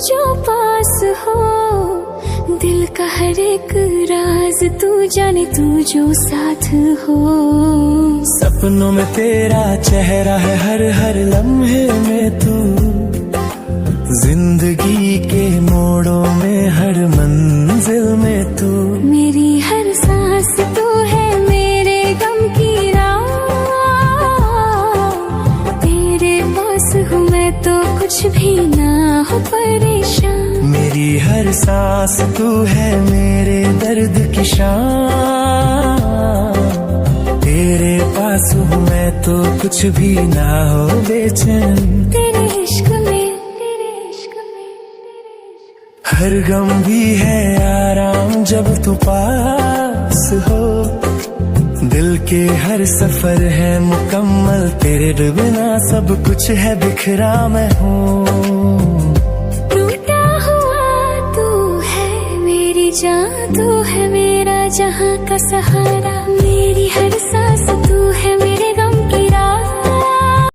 जो पास हो दिल का हर एक राज तू जाने, तू जो साथ हो। सपनों में तेरा चेहरा है हर हर लम्हे में तू, जिंदगी के मोड़ों में हर मंजिल में तू। मेरी हर सांस तू है मेरे गम की राह, तेरे पास हूँ मैं तो कुछ भी ना हो परेशान। मेरी हर सांस तू है मेरे दर्द की शान, तेरे पास हूँ मैं तो कुछ भी ना हो बेचैन। तेरे इश्क में हर गम भी है आराम जब तू पास हो, दिल के हर सफर है मुकम्मल तेरे बिना सब कुछ है बिखरा मैं हूँ। टूटा हुआ तू है मेरी जान, तू है मेरा जहाँ का सहारा। मेरी हर